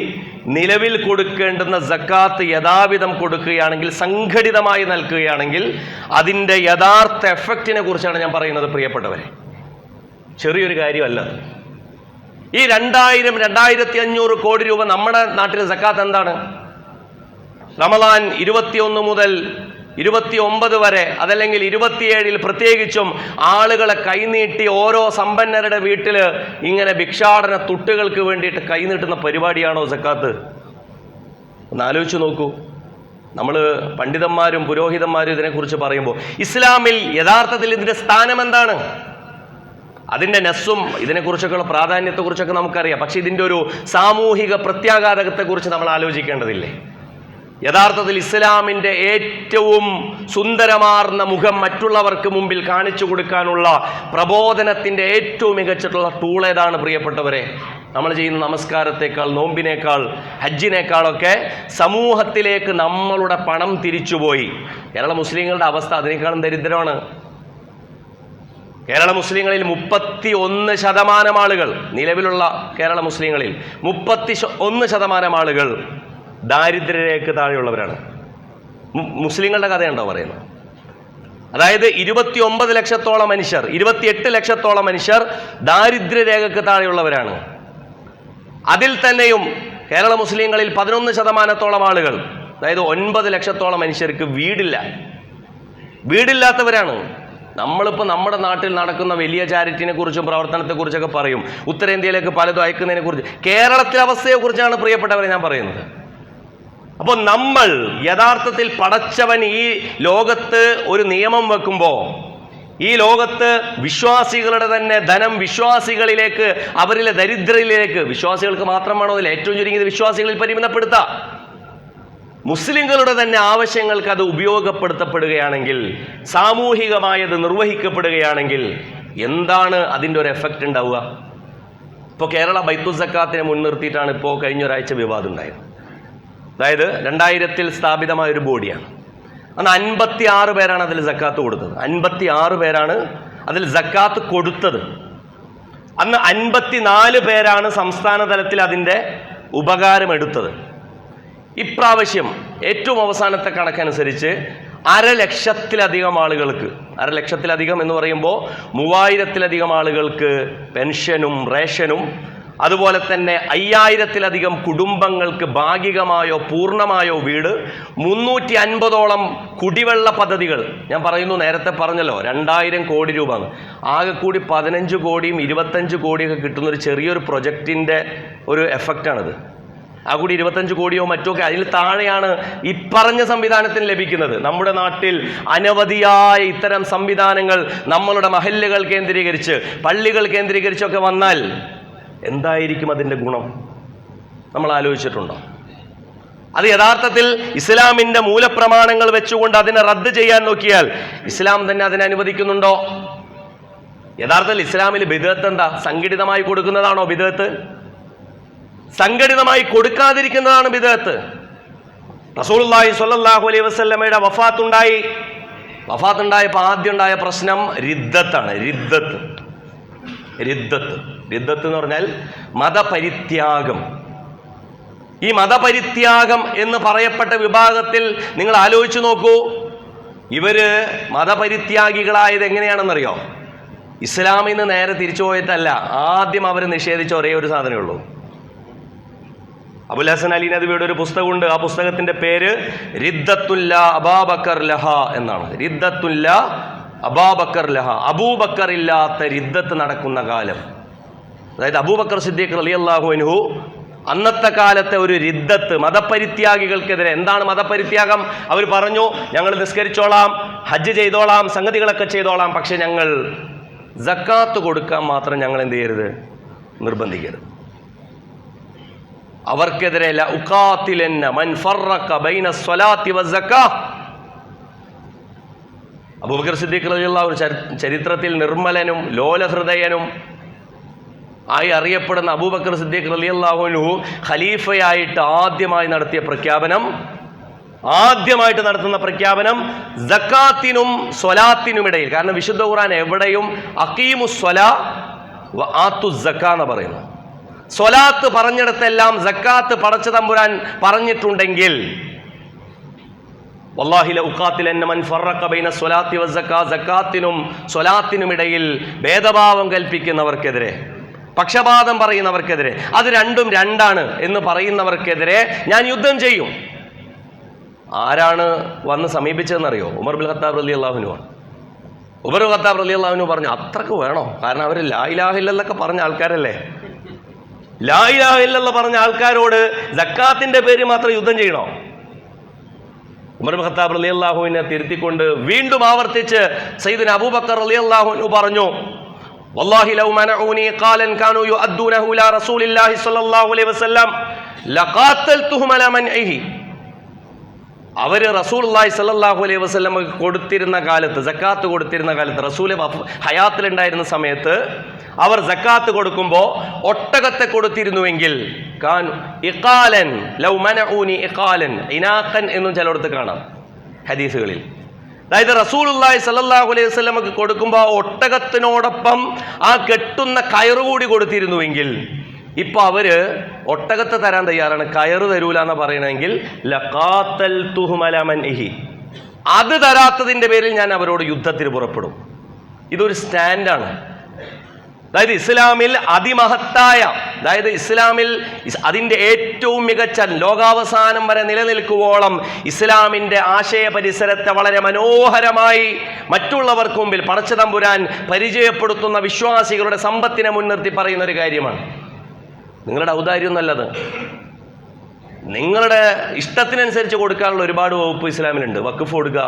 Speaker 1: നിലവിൽ കൊടുക്കേണ്ടുന്ന സക്കാത്ത് യഥാവിധം കൊടുക്കുകയാണെങ്കിൽ, സംഘടിതമായി നൽകുകയാണെങ്കിൽ അതിൻ്റെ യഥാർത്ഥ എഫക്റ്റിനെ കുറിച്ചാണ് ഞാൻ പറയുന്നത് പ്രിയപ്പെട്ടവരെ. ചെറിയൊരു കാര്യമല്ല. ഈ 2,500 കോടി രൂപ നമ്മുടെ നാട്ടിലെ സക്കാത്ത് എന്താണ്? റമദാൻ 21 മുതൽ 29 വരെ, അതല്ലെങ്കിൽ 27-ൽ പ്രത്യേകിച്ചും ആളുകളെ കൈനീട്ടി ഓരോ സമ്പന്നരുടെ വീട്ടിൽ ഇങ്ങനെ ഭിക്ഷാടന തുട്ടുകൾക്ക് വേണ്ടിയിട്ട് കൈനീട്ടുന്ന പരിപാടിയാണോ സക്കാത്ത്? ഒന്ന് ആലോചിച്ച് നോക്കൂ. നമ്മൾ പണ്ഡിതന്മാരും പുരോഹിതന്മാരും ഇതിനെക്കുറിച്ച് പറയുമ്പോൾ ഇസ്ലാമിൽ യഥാർത്ഥത്തിൽ ഇതിൻ്റെ സ്ഥാനം എന്താണ്? അതിൻ്റെ നെസ്സും ഇതിനെക്കുറിച്ചൊക്കെയുള്ള പ്രാധാന്യത്തെക്കുറിച്ചൊക്കെ നമുക്കറിയാം. പക്ഷെ ഇതിൻ്റെ ഒരു സാമൂഹിക പ്രത്യാഘാതത്തെക്കുറിച്ച് നമ്മൾ ആലോചിക്കേണ്ടതില്ലേ? യഥാർത്ഥത്തിൽ ഇസ്ലാമിൻ്റെ ഏറ്റവും സുന്ദരമാർന്ന മുഖം മറ്റുള്ളവർക്ക് മുമ്പിൽ കാണിച്ചു കൊടുക്കാനുള്ള പ്രബോധനത്തിൻ്റെ ഏറ്റവും മികച്ചിട്ടുള്ള ടൂൾ ഏതാണ് പ്രിയപ്പെട്ടവരെ? നമ്മൾ ചെയ്യുന്ന നമസ്കാരത്തേക്കാൾ, നോമ്പിനേക്കാൾ, ഹജ്ജിനേക്കാളൊക്കെ സമൂഹത്തിലേക്ക് നമ്മളുടെ പണം തിരിച്ചുപോയി. കേരള മുസ്ലിങ്ങളുടെ അവസ്ഥ അതിനേക്കാളും ദരിദ്രമാണ്. കേരള മുസ്ലിങ്ങളിൽ 31% ആളുകൾ, നിലവിലുള്ള കേരള മുസ്ലിങ്ങളിൽ 31% ആളുകൾ ദാരിദ്ര്യരേഖയ്ക്ക് താഴെയുള്ളവരാണ്. മുസ്ലിങ്ങളുടെ കഥയുണ്ടോ പറയുന്നത്? അതായത് 29 ലക്ഷത്തോളം മനുഷ്യർ, 28 ലക്ഷത്തോളം മനുഷ്യർ ദാരിദ്ര്യരേഖയ്ക്ക് താഴെയുള്ളവരാണ്. അതിൽ തന്നെയും കേരള മുസ്ലിങ്ങളിൽ 11% ആളുകൾ, അതായത് 9 ലക്ഷത്തോളം മനുഷ്യർക്ക് വീടില്ലാത്തവരാണ്. നമ്മളിപ്പോൾ നമ്മുടെ നാട്ടിൽ നടക്കുന്ന വലിയ ചാരിറ്റിനെ കുറിച്ചും പ്രവർത്തനത്തെക്കുറിച്ചൊക്കെ പറയും, ഉത്തരേന്ത്യയിലേക്ക് പലതും അയക്കുന്നതിനെ കുറിച്ച്. കേരളത്തിലെ അവസ്ഥയെക്കുറിച്ചാണ് പ്രിയപ്പെട്ടവരെ ഞാൻ പറയുന്നത്. അപ്പോൾ നമ്മൾ യഥാർത്ഥത്തിൽ പടച്ചവൻ ഈ ലോകത്ത് ഒരു നിയമം വെക്കുമ്പോൾ, ഈ ലോകത്ത് വിശ്വാസികളുടെ തന്നെ ധനം വിശ്വാസികളിലേക്ക്, അവരിലെ ദരിദ്രരിലേക്ക്, വിശ്വാസികൾക്ക് മാത്രമാണോ അതിൽ ഏറ്റവും ചുരുങ്ങിയത് വിശ്വാസികളിൽ പരിമിതപ്പെടുത്താം, മുസ്ലിങ്ങളുടെ തന്നെ ആവശ്യങ്ങൾക്ക് അത് ഉപയോഗപ്പെടുത്തപ്പെടുകയാണെങ്കിൽ, സാമൂഹികമായത് നിർവഹിക്കപ്പെടുകയാണെങ്കിൽ എന്താണ് അതിൻ്റെ ഒരു എഫക്റ്റ് ഉണ്ടാവുക? ഇപ്പോൾ കേരള ബൈത്തുൽ സക്കാത്തിനെ മുൻനിർത്തിയിട്ടാണ് ഇപ്പോൾ കഴിഞ്ഞ ഒരാഴ്ച വിവാദം ഉണ്ടായത്. അതായത് 2000-ൽ സ്ഥാപിതമായ ഒരു ബോഡിയാണ്. അന്ന് 56 പേരാണ് അതിൽ സക്കാത്ത് കൊടുത്തത്. 56 പേരാണ് അതിൽ സക്കാത്ത് കൊടുത്തത്. അന്ന് 54 പേരാണ് സംസ്ഥാന തലത്തിൽ അതിൻ്റെ ഉപകാരമെടുത്തത്. ഇപ്രാവശ്യം ഏറ്റവും അവസാനത്തെ കണക്കനുസരിച്ച് 1,00,000-ലധികം ആളുകൾക്ക്, 1,00,000-ലധികം എന്ന് പറയുമ്പോൾ 3,000-ലധികം ആളുകൾക്ക് പെൻഷനും റേഷനും, അതുപോലെ തന്നെ 5000-ലധികം കുടുംബങ്ങൾക്ക് ഭാഗികമായോ പൂർണ്ണമായോ വീട്, 350ഓളം കുടിവെള്ള പദ്ധതികൾ. ഞാൻ പറയുന്നു, നേരത്തെ പറഞ്ഞല്ലോ 2000 കോടി രൂപ, ആകെ കൂടി 15 കോടിയും 25 കോടിയൊക്കെ കിട്ടുന്ന ഒരു ചെറിയൊരു പ്രൊജക്റ്റിൻ്റെ ഒരു എഫക്റ്റാണിത്. ആ കൂടി 25 കോടിയോ മറ്റോ അതിൽ താഴെയാണ് ഈ പറഞ്ഞ സംവിധാനത്തിന് ലഭിക്കുന്നത്. നമ്മുടെ നാട്ടിൽ അനവധിയായ ഇത്തരം സംവിധാനങ്ങൾ നമ്മളുടെ മഹല്ലുകൾ കേന്ദ്രീകരിച്ച്, പള്ളികൾ കേന്ദ്രീകരിച്ചൊക്കെ വന്നാൽ എന്തായിരിക്കും അതിൻ്റെ ഗുണം? നമ്മൾ ആലോചിച്ചിട്ടുണ്ടോ? അത് യഥാർത്ഥത്തിൽ ഇസ്ലാമിൻ്റെ മൂലപ്രമാണങ്ങൾ വെച്ചുകൊണ്ട് അതിനെ റദ്ദ് ചെയ്യാൻ നോക്കിയാൽ ഇസ്ലാം തന്നെ അതിനെ അനുവദിക്കുന്നുണ്ടോ? യഥാർത്ഥത്തിൽ ഇസ്ലാമിൽ ബിദ്അത്ത് എന്താ? സംഘടിതമായി കൊടുക്കുന്നതാണോ ബിദ്അത്ത്? സംഘടിതമായി കൊടുക്കാതിരിക്കുന്നതാണ് ബിദ്അത്ത്. റസൂലുള്ളാഹി സ്വല്ലല്ലാഹു അലൈഹി വസല്ലമയുടെ വഫാത്തുണ്ടായപ്പോൾ ആദ്യം ഉണ്ടായ പ്രശ്നം റിദ്ദത്താണ്. റിദ്ദത്ത് എന്ന് പറഞ്ഞാൽ മതപരിത്യാഗം. ഈ മതപരിത്യാഗം എന്ന് പറയപ്പെട്ട വിഭാഗത്തിൽ നിങ്ങൾ ആലോചിച്ചു നോക്കൂ, ഇവര് മതപരിത്യാഗികളായത് എങ്ങനെയാണെന്നറിയോ? ഇസ്ലാമിൽ നിന്ന് നേരെ തിരിച്ചു പോയിട്ടല്ല. ആദ്യം അവർ നിഷേധിച്ച ഒരേ ഒരു സാധനമേ ഉള്ളൂ. അബുൽ ഹസൻ അലി നദ്വിയുടെ ഒരു പുസ്തകമുണ്ട്. ആ പുസ്തകത്തിന്റെ പേര് റിദ്ദത്തുല്ല അബൂബക്കർ ലഹ എന്നാണ്. റിദ്ദത്തുല്ല അബൂബക്കർ ലഹ, അബൂബക്കർ ഇല്ലാത്ത റിദ്ദത്ത് നടക്കുന്ന കാലം. അതായത് അബൂബക്കർ സിദ്ദീഖ് റളിയല്ലാഹു അൻഹു അന്നത്തെ കാലത്തെ ഒരു റിദ്ദത്ത്, മതപരിത്യാഗികൾക്കെതിരെ. എന്താണ് മതപരിത്യാഗം? അവർ പറഞ്ഞു, ഞങ്ങൾ നിസ്കരിച്ചോളാം, ഹജ്ജ് ചെയ്തോളാം, സംഗതികളൊക്കെ ചെയ്തോളാം, പക്ഷെ ഞങ്ങൾ സക്കാത്ത് കൊടുക്കാൻ മാത്രം ഞങ്ങൾ എന്ത് ചെയ്യരുത്? നിർബന്ധിക്കരുത്. അവർക്കെതിരെ ലഉഖാതിലന്ന മൻ ഫറഖ ബൈന സ്വലാത്തി വസ്സക്കാത്ത്. അബൂബക്കർ സിദ്ദീഖ് റളിയല്ലാഹു അൻഹു ചരിത്രത്തിൽ നിർമ്മലനും ലോലഹൃദയനും ആയി അറിയപ്പെടുന്ന അബൂബക്കർ സിദ്ദീഖ് റളിയല്ലാഹു അൻഹു ഖലീഫയായിട്ട് ആദ്യമായിട്ട് നടത്തുന്ന പ്രഖ്യാപനം സക്കാത്തിനും സ്വലാത്തിനുമിടയിൽ. കാരണം വിശുദ്ധ ഖുർആൻ എവിടെയും അഖീമുസ് സ്വലാ വ ആത്തുസ് സക്കാ എന്ന് പറയുന്നു. സ്വലാത്ത് പറഞ്ഞിടത്തെല്ലാം സക്കാത്ത് പടച്ച തമ്പുരാൻ പറഞ്ഞിട്ടുണ്ടെങ്കിൽ വല്ലാഹി ലഉഖാതിലന്ന മൻ ഫറഖ ബൈന സ്വലാത്തി വസ്സക്കാ, സക്കാത്തിനും സ്വലാത്തിനുമിടയിൽ ഭേദഭാവം കൽപ്പിക്കുന്നവർക്കെതിരെ, പക്ഷപാതം പറയുന്നവർക്കെതിരെ, അത് രണ്ടും രണ്ടാണ് എന്ന് പറയുന്നവർക്കെതിരെ ഞാൻ യുദ്ധം ചെയ്യും. ആരാണ് വന്ന് സമീപിച്ചതെന്നറിയോ? ഉമർ ബിൻ ഖത്താബ് റളിയല്ലാഹു അൻഹു ആണ്. ഉമർ ബിൻ ഖത്താബ് റളിയല്ലാഹു അൻഹു പറഞ്ഞു, അത്രക്ക് വേണോ? കാരണം അവർ ലാ ഇലാഹ ഇല്ലല്ലാഹ് പറഞ്ഞ ആൾക്കാരല്ലേ. ലാ ഇലാഹ ഇല്ലല്ലാഹ് പറഞ്ഞ ആൾക്കാരോട് സക്കാത്തിന്റെ പേര് മാത്രം യുദ്ധം ചെയ്യണോ? ഉമർ ബിൻ ഖത്താബ് റളിയല്ലാഹുവിനെ തിരുത്തിക്കൊണ്ട് വീണ്ടും ആവർത്തിച്ച് സയ്യിദുനാ അബൂബക്കർ റളിയല്ലാഹു അൻഹു പറഞ്ഞു, വല്ലാഹി ലൗ മനഊനി ഖാലൻ കാനൂ യുഅദ്ദൂനഹു ഇലാ റസൂലില്ലാഹി സ്വല്ലല്ലാഹു അലൈഹി വസല്ലം ലഖാതൽതുഹും അലാ മൻഇഹി. അവര് റസൂലുള്ളാഹി സ്വല്ലല്ലാഹു അലൈഹി വസല്ലം കൊടുത്തിരുന്ന കാലത്ത്, സക്കാത്ത് കൊടുത്തിരുന്ന കാലത്ത്, റസൂൽ ഹയാത്തിലുണ്ടായിരുന്ന സമയത്ത് അവർ സക്കാത്ത് കൊടുക്കുമ്പോൾ ഒട്ടകത്തെ കൊടുത്തിരുന്നുവെങ്കിൽ ഇഖാലൻ ലൗ മനഊനി ഇഖാലൻ, ഇനാഖൻ എന്നും ചിലയിടത്ത് കാണാം ഹദീസുകളിൽ. അതായത് റസൂലുള്ളാഹി സ്വല്ലല്ലാഹു അലൈഹി വസല്ലമക്ക് കൊടുക്കുമ്പോൾ ഒട്ടകത്തിനോടൊപ്പം ആ കെട്ടുന്ന കയറുകൂടി കൊടുത്തിരുന്നുവെങ്കിൽ, ഇപ്പൊ അവര് ഒട്ടകത്തെ തരാൻ തയ്യാറാണ്, കയറ് തരൂല എന്ന് പറയണമെങ്കിൽ ലഖാതൽതുഹും അലാ മൻഇഹി, അത് തരാത്തതിന്റെ പേരിൽ ഞാൻ അവരോട് യുദ്ധത്തിന് പുറപ്പെടും. ഇതൊരു സ്റ്റാൻഡാണ്. അതായത് ഇസ്ലാമിൽ അതിമഹത്തായ, അതായത് ഇസ്ലാമിൽ അതിൻ്റെ ഏറ്റവും മികച്ച, ലോകാവസാനം വരെ നിലനിൽക്കുവോളം ഇസ്ലാമിൻ്റെ ആശയ പരിസരത്തെ വളരെ മനോഹരമായി മറ്റുള്ളവർക്ക് മുമ്പിൽ പടച്ച തമ്പുരാൻ പരിചയപ്പെടുത്തുന്ന വിശ്വാസികളുടെ സമ്പത്തിനെ മുൻനിർത്തി പറയുന്ന ഒരു കാര്യമാണ്. നിങ്ങളുടെ ഔദാര്യം നല്ലത്, നിങ്ങളുടെ ഇഷ്ടത്തിനനുസരിച്ച് കൊടുക്കാനുള്ള ഒരുപാട് വകുപ്പ് ഇസ്ലാമിലുണ്ട്. വഖഫ് കൊടുക്കുക,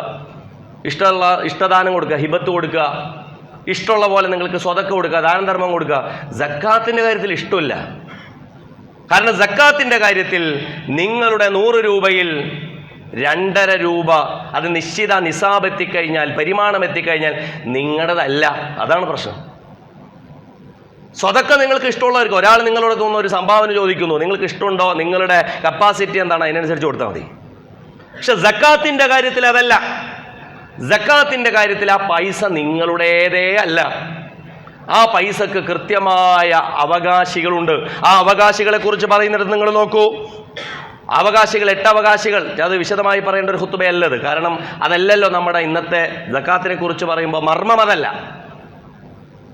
Speaker 1: ഇഷ്ടദാനം കൊടുക്കുക, ഹിബത്ത് കൊടുക്കുക, ഇഷ്ടമുള്ള പോലെ നിങ്ങൾക്ക് സ്വതക്ക കൊടുക്കുക, ദാനധർമ്മം കൊടുക്കുക. സക്കാത്തിന്റെ കാര്യത്തിൽ ഇഷ്ടമില്ല. കാരണം സക്കാത്തിന്റെ കാര്യത്തിൽ നിങ്ങളുടെ 100 രൂപയിൽ 2.5 രൂപ അത് നിശ്ചിത നിസാബ് എത്തിക്കഴിഞ്ഞാൽ, പരിമാണം എത്തിക്കഴിഞ്ഞാൽ നിങ്ങളുടേതല്ല. അതാണ് പ്രശ്നം. സ്വതക്ക നിങ്ങൾക്ക് ഇഷ്ടമുള്ളവർക്ക്, ഒരാൾ നിങ്ങളോട് തോന്നുന്ന ഒരു സംഭാവന ചോദിക്കുന്നു, നിങ്ങൾക്ക് ഇഷ്ടമുണ്ടോ, നിങ്ങളുടെ കപ്പാസിറ്റി എന്താണ്, അതിനനുസരിച്ച് കൊടുത്താൽ മതി. പക്ഷെ സക്കാത്തിന്റെ കാര്യത്തിൽ അതല്ല. സക്കാത്തിന്റെ കാര്യത്തിൽ ആ പൈസ നിങ്ങളുടേതേ അല്ല. ആ പൈസക്ക് കൃത്യമായ അവകാശികളുണ്ട്. ആ അവകാശികളെ കുറിച്ച് പറയുന്നിടത്ത് നിങ്ങൾ നോക്കൂ. അവകാശികൾ 8 അവകാശികൾ. അത് വിശദമായി പറയേണ്ട ഒരു ഖുത്ബയല്ലത്. കാരണം അതല്ലല്ലോ നമ്മുടെ ഇന്നത്തെ സക്കാത്തിനെ കുറിച്ച് പറയുമ്പോൾ മർമ്മം അതല്ല.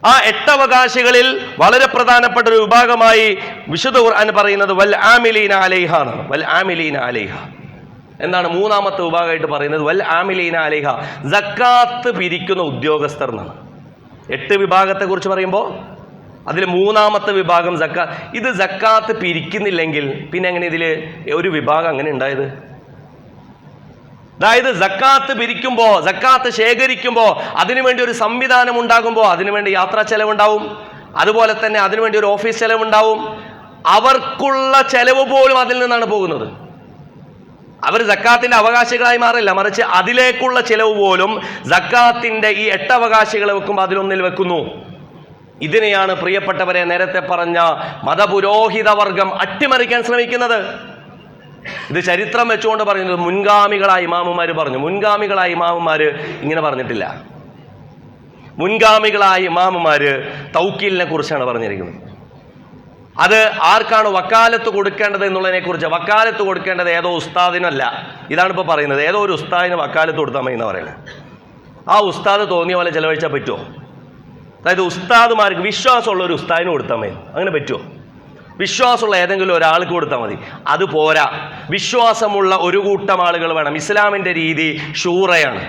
Speaker 1: ആ 8 അവകാശികളിൽ വളരെ പ്രധാനപ്പെട്ട ഒരു വിഭാഗമായി വിശുദ്ധ ഖുർആൻ പറയുന്നത് വൽ ആമിലീന അലൈഹ എന്നാണ്. വൽ ആമിലീന അലൈഹ എന്താണ് മൂന്നാമത്തെ വിഭാഗമായിട്ട് പറയുന്നത്? വൽ ആമിലീന അലൈഹ, സക്കാത്ത് പിരിക്കുന്ന ഉദ്യോഗസ്ഥർ എന്നാണ്. 8 വിഭാഗത്തെ കുറിച്ച് പറയുമ്പോൾ അതിൽ മൂന്നാമത്തെ വിഭാഗം ഇത് സക്കാത്ത് പിരിക്കുന്നില്ലെങ്കിൽ പിന്നെ എങ്ങനെ ഇതിൽ ഒരു വിഭാഗം അങ്ങനെ ഉണ്ടായത്? അതായത് സക്കാത്ത് പിരിക്കുമ്പോൾ, സക്കാത്ത് ശേഖരിക്കുമ്പോൾ അതിനുവേണ്ടി ഒരു സംവിധാനം ഉണ്ടാകുമ്പോൾ അതിനുവേണ്ടി യാത്രാ ചെലവുണ്ടാവും, അതുപോലെ തന്നെ അതിനുവേണ്ടി ഒരു ഓഫീസ് ചെലവുണ്ടാവും. അവർക്കുള്ള ചെലവ് പോലും അതിൽ നിന്നാണ് പോകുന്നത്. അവർ സക്കാത്തിന്റെ അവകാശികളായി മാറില്ല, മറിച്ച് അതിലേക്കുള്ള ചിലവ് പോലും സക്കാത്തിന്റെ ഈ 8 അവകാശികളെ വെക്കുമ്പോൾ അതിലൊന്നിൽ വെക്കുന്നു. ഇതിനെയാണ് പ്രിയപ്പെട്ടവരെ നേരത്തെ പറഞ്ഞ മതപുരോഹിത വർഗം അട്ടിമറിക്കാൻ ശ്രമിക്കുന്നത്. ഇത് ചരിത്രം വെച്ചുകൊണ്ട് പറയുന്നത് മുൻഗാമികളായ ഇമാമുമാർ പറഞ്ഞു. മുൻഗാമികളായ ഇമാമുമാര് ഇങ്ങനെ പറഞ്ഞിട്ടില്ല. മുൻഗാമികളായ ഇമാമുമാര് തൗക്കീലിനെ കുറിച്ചാണ് പറഞ്ഞിരിക്കുന്നത്. അത് ആർക്കാണ് വക്കാലത്ത് കൊടുക്കേണ്ടത് എന്നുള്ളതിനെ കുറിച്ച്. വക്കാലത്ത് കൊടുക്കേണ്ടത് ഏതോ ഉസ്താദിനല്ല, ഇതാണ് ഇപ്പോൾ പറയുന്നത്. ഏതോ ഒരു ഉസ്താദിന് വക്കാലത്ത് കൊടുത്താൽ മതി എന്ന് പറയുന്നത്. ആ ഉസ്താദ് തോന്നിയ പോലെ ചെലവഴിച്ചാൽ പറ്റുമോ? അതായത് ഉസ്താദുമാർക്ക് വിശ്വാസമുള്ള ഒരു ഉസ്താദിന് കൊടുത്താൽ മതി, അങ്ങനെ പറ്റുമോ? വിശ്വാസമുള്ള ഏതെങ്കിലും ഒരാൾക്ക് കൊടുത്താൽ മതി, അത് പോരാ. വിശ്വാസമുള്ള ഒരു കൂട്ടം ആളുകൾ വേണം. ഇസ്ലാമിൻ്റെ രീതി ഷൂറയാണ്.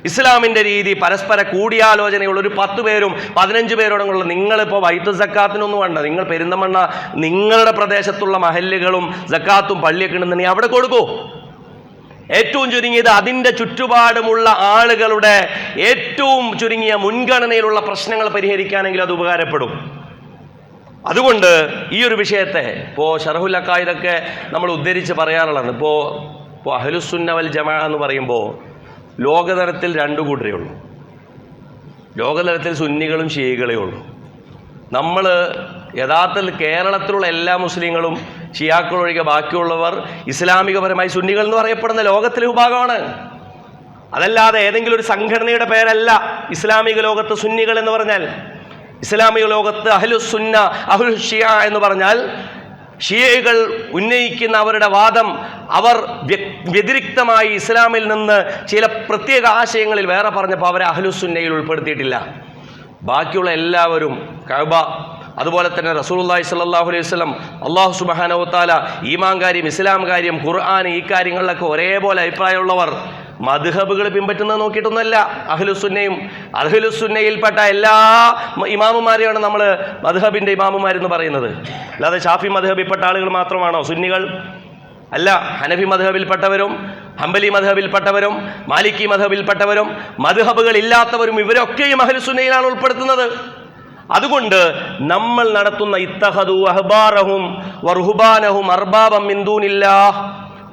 Speaker 1: ഇസ്ലാമിൻ്റെ രീതി പരസ്പര കൂടിയാലോചനയുള്ള ഒരു 10 പേരും 15 പേരോടുള്ള. നിങ്ങളിപ്പോൾ വൈത്ത് സക്കാത്തിനൊന്നും വേണ്ട, നിങ്ങൾ പെരിന്തമണ്ണ നിങ്ങളുടെ പ്രദേശത്തുള്ള മഹല്ലുകളും സക്കാത്തും പള്ളിയൊക്കെ ഉണ്ടെന്നുണ്ടെങ്കിൽ അവിടെ കൊടുക്കൂ. ഏറ്റവും ചുരുങ്ങിയത് അതിൻ്റെ ചുറ്റുപാടുമുള്ള ആളുകളുടെ ഏറ്റവും ചുരുങ്ങിയ മുൻഗണനയിലുള്ള പ്രശ്നങ്ങൾ പരിഹരിക്കാനെങ്കിലും അത് ഉപകാരപ്പെടും. അതുകൊണ്ട് ഈ ഒരു വിഷയത്തെ ഇപ്പോൾ ഷറഹുൽ അഖായിദൊക്കെ നമ്മൾ ഉദ്ധരിച്ച് പറയാറുള്ളതാണ്. ഇപ്പോൾ അഹ്ലുസുന്ന വൽ ജമാഅ എന്ന് പറയുമ്പോൾ ലോകതലത്തിൽ 2 കൂട്ടരേ ഉള്ളൂ. ലോകതലത്തിൽ സുന്നികളും ഷിയകളേ ഉള്ളൂ. നമ്മൾ യഥാർത്ഥത്തിൽ കേരളത്തിലുള്ള എല്ലാ മുസ്ലിങ്ങളും ഷിയാക്കളൊഴികെ ബാക്കിയുള്ളവർ ഇസ്ലാമികപരമായി സുന്നികൾ എന്ന് പറയപ്പെടുന്ന ലോകത്തിലെ വിഭാഗമാണ്. അതല്ലാതെ ഏതെങ്കിലും ഒരു സംഘടനയുടെ പേരല്ല ഇസ്ലാമിക ലോകത്ത് സുന്നികൾ എന്ന് പറഞ്ഞാൽ. ഇസ്ലാമിക ലോകത്ത് അഹ്ലുസുന്ന അഹ്ലുൽ ഷിയ എന്ന് പറഞ്ഞാൽ ഷിയകൾ ഉന്നയിക്കുന്ന അവരുടെ വാദം അവർ വ്യതിരിക്തമായി ഇസ്ലാമിൽ നിന്ന് ചില പ്രത്യേക ആശയങ്ങളിൽ വേറെ പറഞ്ഞപ്പോൾ അവരെ അഹ്ലുസുന്നയിൽ ഉൾപ്പെടുത്തിയിട്ടില്ല. ബാക്കിയുള്ള എല്ലാവരും കഅബ, അതുപോലെ തന്നെ റസൂലുള്ളാഹി സ്വല്ലല്ലാഹു അലൈഹി വസല്ലം, അല്ലാഹു സുബ്ഹാനഹു വ തആല, ഈമാൻ കാര്യം, ഇസ്ലാം കാര്യം, ഖുർആൻ, ഈ കാര്യങ്ങളിലൊക്കെ ഒരേപോലെ അഭിപ്രായമുള്ളവർ മദ്ഹബുകൾ പിൻപറ്റുന്നത് നോക്കിയിട്ടൊന്നുമല്ല. അഹ്ലുസുന്നയിൽപ്പെട്ട എല്ലാ ഇമാമുമാരെയാണ് നമ്മൾ മദ്ഹബിൻ്റെ ഇമാമുമാരെന്ന് പറയുന്നത്. അല്ലാതെ ഷാഫി മദ്ഹബിൽപ്പെട്ട ആളുകൾ മാത്രമാണോ സുന്നികൾ? അല്ല. ഹനഫി മദ്ഹബിൽപ്പെട്ടവരും ഹംബലി മദ്ഹബിൽപ്പെട്ടവരും മാലിക്കി മദ്ഹബിൽപ്പെട്ടവരും മദ്ഹബുകൾ ഇല്ലാത്തവരും ഇവരൊക്കെയും അഹ്ലുസുന്നയിലാണ് ഉൾപ്പെടുത്തുന്നത്. അതുകൊണ്ട് നമ്മൾ നടത്തുന്ന ഇത്തഖദു അഹ്ബാറഹും വറുഹ്ബാനഹും അർബാബം മിൻ ദൂനില്ലാഹ്,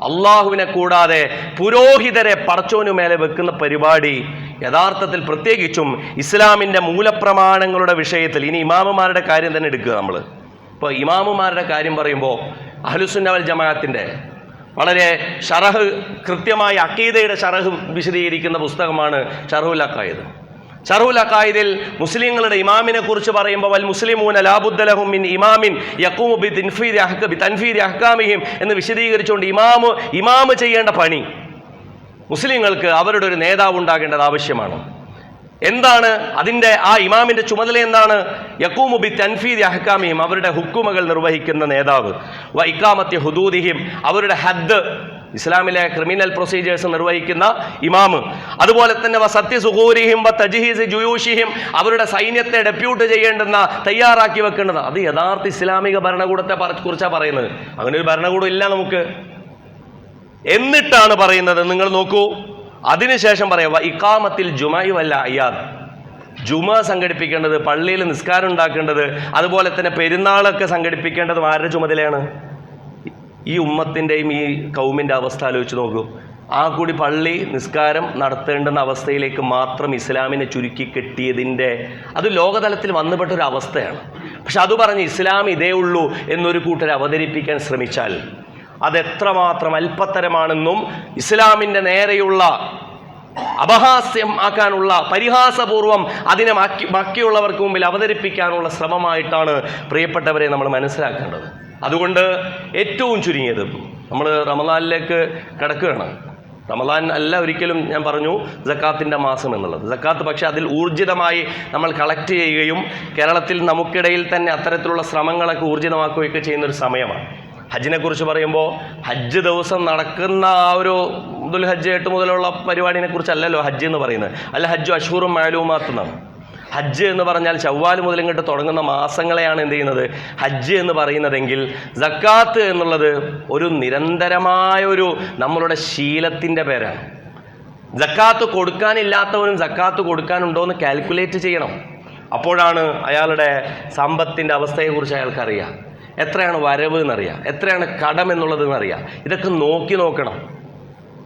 Speaker 1: അള്ളാഹുവിനെ കൂടാതെ പുരോഹിതരെ പടച്ചോനു മേലെ വെക്കുന്ന പരിപാടി യഥാർത്ഥത്തിൽ പ്രത്യേകിച്ചും ഇസ്ലാമിൻ്റെ മൂലപ്രമാണങ്ങളുടെ വിഷയത്തിൽ, ഇനി ഇമാമുമാരുടെ കാര്യം തന്നെ എടുക്കുക. നമ്മൾ ഇപ്പോൾ ഇമാമുമാരുടെ കാര്യം പറയുമ്പോൾ അഹ്ലുസുന്ന വൽ ജമാഅത്തിൻ്റെ വളരെ ഷറഹ്, കൃത്യമായി അഖീദയുടെ ഷറഹ് വിശദീകരിക്കുന്ന പുസ്തകമാണ് ഷറഹുൽ അഖായിദ്. ഷറഹുൽ അഖായിദിൽ മുസ്ലിങ്ങളുടെ ഇമാമിനെ കുറിച്ച് പറയുമ്പോൾ വൽ മുസ്ലിമൂന ലാ ബുദ്ദ ലഹും മിൻ ഇമാമിൻ യഖൂമു ബിതൻഫീദി അഹ്കാമിഹിം എന്ന് വിശദീകരിച്ചുകൊണ്ട് ഇമാമ് ചെയ്യേണ്ട പണി, മുസ്ലിങ്ങൾക്ക് അവരുടെ ഒരു നേതാവ് ഉണ്ടാകേണ്ടത് ആവശ്യമാണ്. എന്താണ് അതിൻ്റെ ആ ഇമാമിൻ്റെ ചുമതല? എന്താണ്? യഖൂമു ബിതൻഫീദി അഹ്കാമിഹിം, അവരുടെ ഹുക്കുമകൾ നിർവഹിക്കുന്ന നേതാവ്. വ ഇഖാമത്തി ഹുദൂദിഹിം, അവരുടെ ഹദ്ദ്, ഇസ്ലാമിലെ ക്രിമിനൽ പ്രൊസീജിയേഴ്സ് നിർവഹിക്കുന്ന ഇമാമ്. അതുപോലെ തന്നെ വ സത്യസുഹൂരിഹിം വ തജ്ഹീസ് ജുയൂഷിഹിം, അവരുടെ സൈന്യത്തെ ഡെപ്യൂട്ട് ചെയ്യേണ്ടുന്ന, തയ്യാറാക്കി വെക്കേണ്ടത്. അത് യഥാർത്ഥ ഇസ്ലാമിക ഭരണകൂടത്തെ കുറിച്ചാണ് പറയുന്നത്. അങ്ങനെ ഒരു ഭരണകൂടം ഇല്ല നമുക്ക്. എന്നിട്ടാണ് പറയുന്നത്, നിങ്ങൾ നോക്കൂ, അതിനുശേഷം പറയാം ഇഖാമത്തിൽ ജുമഇ വൽ അയ്യാദ്, ജുമ സംഘടിപ്പിക്കേണ്ടത്, പള്ളിയിൽ നിസ്കാരം ഉണ്ടാക്കേണ്ടത്, അതുപോലെ തന്നെ പെരുന്നാളൊക്കെ സംഘടിപ്പിക്കേണ്ടതും ആരുടെ ചുമതലയാണ്? ഈ ഉമ്മത്തിൻ്റെയും ഈ കൗമിൻ്റെ അവസ്ഥ ആലോചിച്ച് നോക്കൂ. ആ കൂടി പള്ളി നിസ്കാരം നടത്തേണ്ടുന്ന അവസ്ഥയിലേക്ക് മാത്രം ഇസ്ലാമിനെ ചുരുക്കി കെട്ടിയതിൻ്റെ അത് ലോകതലത്തിൽ വന്നുപെട്ടൊരു അവസ്ഥയാണ്. പക്ഷെ അത് പറഞ്ഞ് ഇസ്ലാം ഇതേ ഉള്ളൂ എന്നൊരു കൂട്ടരെ അവതരിപ്പിക്കാൻ ശ്രമിച്ചാൽ അതെത്രമാത്രം അല്പത്തരമാണെന്നും ഇസ്ലാമിൻ്റെ നേരെയുള്ള അപഹാസ്യം ആക്കാനുള്ള, പരിഹാസപൂർവം അതിനെ ബാക്കിയുള്ളവർക്ക് മുമ്പിൽ അവതരിപ്പിക്കാനുള്ള ശ്രമമായിട്ടാണ് പ്രിയപ്പെട്ടവരെ നമ്മൾ മനസ്സിലാക്കേണ്ടത്. അതുകൊണ്ട് ഏറ്റവും ചുരുങ്ങിയത് നമ്മൾ റമദാനിലേക്ക് കടക്കുകയാണ്. റമദാൻ അല്ല ഒരിക്കലും ഞാൻ പറഞ്ഞു സക്കാത്തിൻ്റെ മാസം എന്നുള്ളത്. സക്കാത്ത് പക്ഷേ അതിൽ ഊർജിതമായി നമ്മൾ കളക്ട് ചെയ്യുകയും കേരളത്തിൽ നമുക്കിടയിൽ തന്നെ അത്തരത്തിലുള്ള ശ്രമങ്ങളൊക്കെ ഊർജിതമാക്കുകയൊക്കെ ചെയ്യുന്നൊരു സമയമാണ്. ഹജ്ജിനെ കുറിച്ച് പറയുമ്പോൾ ഹജ്ജ് ദിവസം നടക്കുന്ന ആ ഒരു ദുൽഹജ്ജ് 8 മുതലുള്ള പരിപാടിനെ കുറിച്ചല്ലല്ലോ ഹജ്ജ് എന്ന് പറയുന്നത്. അല്ല ഹജ്ജു അഷ്ഹൂറും മഅലൂമാത്ത് എന്നാണ്. ഹജ്ജ് എന്ന് പറഞ്ഞാൽ ചവ്വാൽ മുതൽ ഇങ്ങോട്ട് തുടങ്ങുന്ന മാസങ്ങളെയാണ് എന്ത് ചെയ്യുന്നത് ഹജ്ജ് എന്ന് പറയുന്നതെങ്കിൽ, സക്കാത്ത് എന്നുള്ളത് ഒരു നിരന്തരമായ ഒരു നമ്മളുടെ ശീലത്തിൻ്റെ പേരാണ്. സക്കാത്ത് കൊടുക്കാനില്ലാത്തവനും സക്കാത്ത് കൊടുക്കാനുണ്ടോ എന്ന് കാൽക്കുലേറ്റ് ചെയ്യണം. അപ്പോഴാണ് അയാളുടെ സമ്പത്തിൻ്റെ അവസ്ഥയെക്കുറിച്ച് അയാൾക്കറിയാം. എത്രയാണ് വരവ് എന്നറിയാം, എത്രയാണ് കടം എന്നുള്ളതെന്നറിയാം. ഇതൊക്കെ നോക്കണം.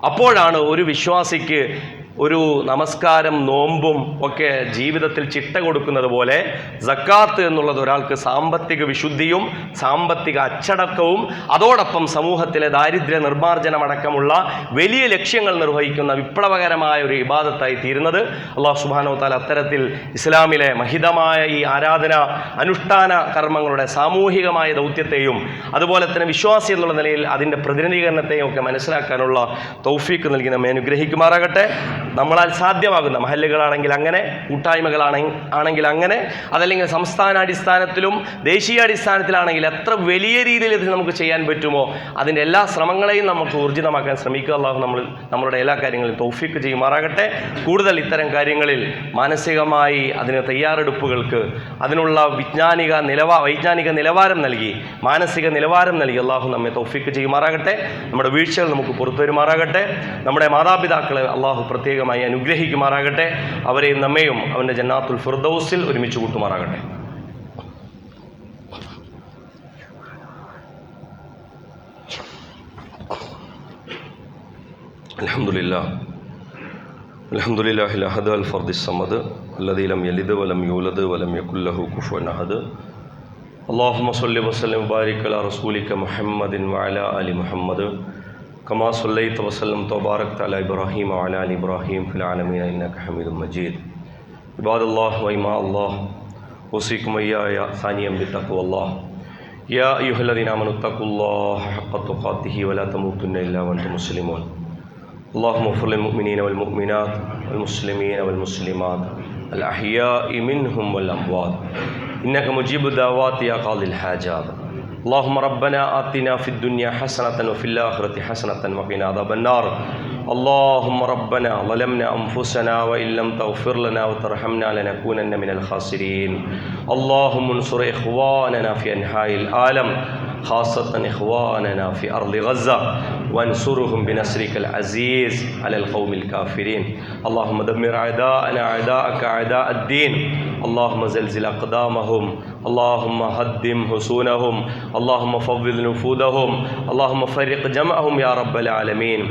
Speaker 1: അപ്പോഴാണ് ഒരു വിശ്വാസിക്ക് ഒരു നമസ്കാരം നോമ്പും ഒക്കെ ജീവിതത്തിൽ ചിട്ട കൊടുക്കുന്നത് പോലെ സക്കാത്ത് എന്നുള്ളത് ഒരാൾക്ക് സാമ്പത്തിക വിശുദ്ധിയും സാമ്പത്തിക അച്ചടക്കവും അതോടൊപ്പം സമൂഹത്തിലെ ദാരിദ്ര്യ നിർമ്മാർജ്ജനമടക്കമുള്ള വലിയ ലക്ഷ്യങ്ങൾ നിർവഹിക്കുന്ന വിപ്ലവകരമായ ഒരു ഇബാദത്തായി തീരുന്നത്. അല്ലാഹു സുബ്ഹാനഹു വ തആല അത്തരത്തിൽ ഇസ്ലാമിലെ മഹിതമായ ഈ ആരാധന അനുഷ്ഠാന കർമ്മങ്ങളുടെ സാമൂഹികമായ ദൗത്യത്തെയും അതുപോലെ തന്നെ വിശ്വാസി എന്നുള്ള നിലയിൽ അതിൻ്റെ പ്രതിനിധീകരണത്തെയും ഒക്കെ മനസ്സിലാക്കാനുള്ള തൗഫീക്ക് നൽകി നമ്മെ അനുഗ്രഹിക്കുമാറാകട്ടെ. നമ്മളാൽ സാധ്യമാകുന്ന മഹല്ലുകളാണെങ്കിൽ അങ്ങനെ, കൂട്ടായ്മകളാണെങ്കിൽ അങ്ങനെ, അതല്ലെങ്കിൽ സംസ്ഥാനാടിസ്ഥാനത്തിലും ദേശീയാടിസ്ഥാനത്തിലാണെങ്കിൽ എത്ര വലിയ രീതിയിൽ ഇത് നമുക്ക് ചെയ്യാൻ പറ്റുമോ അതിൻ്റെ എല്ലാ ശ്രമങ്ങളെയും നമുക്ക് ഊർജിതമാക്കാൻ ശ്രമിക്കുക. അല്ലാഹു നമ്മളുടെ എല്ലാ കാര്യങ്ങളും തൗഫീക്ക് ചെയ്യുമാറാകട്ടെ. കൂടുതൽ ഇത്തരം കാര്യങ്ങളിൽ മാനസികമായി അതിന് തയ്യാറെടുപ്പുകൾക്ക് അതിനുള്ള വൈജ്ഞാനിക നിലവാരം നൽകി മാനസിക നിലവാരം നൽകി അല്ലാഹു നമ്മെ തൗഫീക്ക് ചെയ്യുമാറാകട്ടെ. നമ്മുടെ വീഴ്ചകൾ നമുക്ക് പുറത്തു വരുമാറാകട്ടെ. നമ്മുടെ മാതാപിതാക്കളെ അല്ലാഹു പ്രത്യേകമായി അനുഗ്രഹിക്കുമാറാകട്ടെ. അവരെയും നമ്മയും അവൻ്റെ ജന്നാത്തുൽ ഫിർദൗസിൽ ഒരുമിച്ച് കൂട്ടുമാറാകട്ടെ. അൽഹംദുലില്ലാഹിൽ അഹദ് അൽ ഫർദിസ് സമദ് അല്ലദീ ലം യലിദ് വലം യൂലദ് വലം യകുൽ ലഹു കുഫുവൻ അഹദ്. അല്ലാഹുമ്മ സ്വല്ലി വസല്ലിം വബാരിക് അലാ റസൂലിക മുഹമ്മദിൻ വഅലാ ആലി മുഹമ്മദ് കമാ സ്വല്ലൈത വസല്ലംത വബാറക്ത അലാ ഇബ്രാഹീം വഅലാ ആലി ഇബ്രാഹീം ഫിൽ ആലമീന ഇന്നക ഹമീദും മജീദ്. ഇബാദല്ലാഹ് വഇമാ അല്ലാഹ് ഉസീകും വഇയ്യായ സാനിയം ബിത്തഖ്വല്ലാഹ്. യാ അയ്യുഹല്ലദീന ആമനു തഖുല്ലാഹ ഹഖ്ക തുഖാതിഹി വലാ തമൂതുന്ന ഇല്ലാ വഅൻതും മുസ്ലിമൂൻ. اللهم اغفر للمؤمنين والمؤمنات والمسلمين والمسلمات الأحياء منهم والأموات إنك مجيب الدعوات يا قاضي الحاجات. اللهم ربنا آتنا في الدنيا حسنة وفي الآخرة حسنة وقنا عذاب النار. اللهم ربنا ظلمنا أنفسنا وإن لم تغفر لنا وترحمنا لنكونن من الخاسرين. اللهم انصر إخواننا في أنحاء العالم خاصة إخواننا في أرض غزة وانصرهم بنصرك العزيز على القوم الكافرين. اللهم دمر أعداءنا أعداءك أعداء الدين. اللهم زلزل أقدامهم. اللهم هدم حصونهم. اللهم فوض نفوذهم. اللهم فرق جمعهم يا رب العالمين.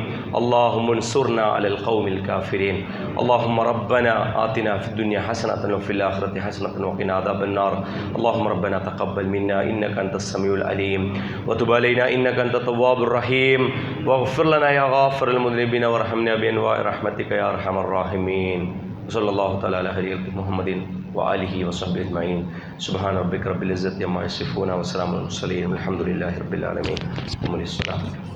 Speaker 1: اللهم انصرنا على القوم الكافرين. اللهم ربنا آتنا في الدنيا حسنة وفي الآخرة حسنة وقنا عذاب النار. اللهم ربنا تقبل منا إنك أنت السميع العليم وتب علينا إنك أنت التواب الرحيم واغفر لنا يا غافر المذنبين وارحمنا بأنواع رحمتك يا أرحم الراحمين. صلى الله تعالى على خير محمد وآله وصحبه أجمعين. سبحان ربك رب العزة عما يصفون وسلام على المرسلين والحمد لله رب العالمين.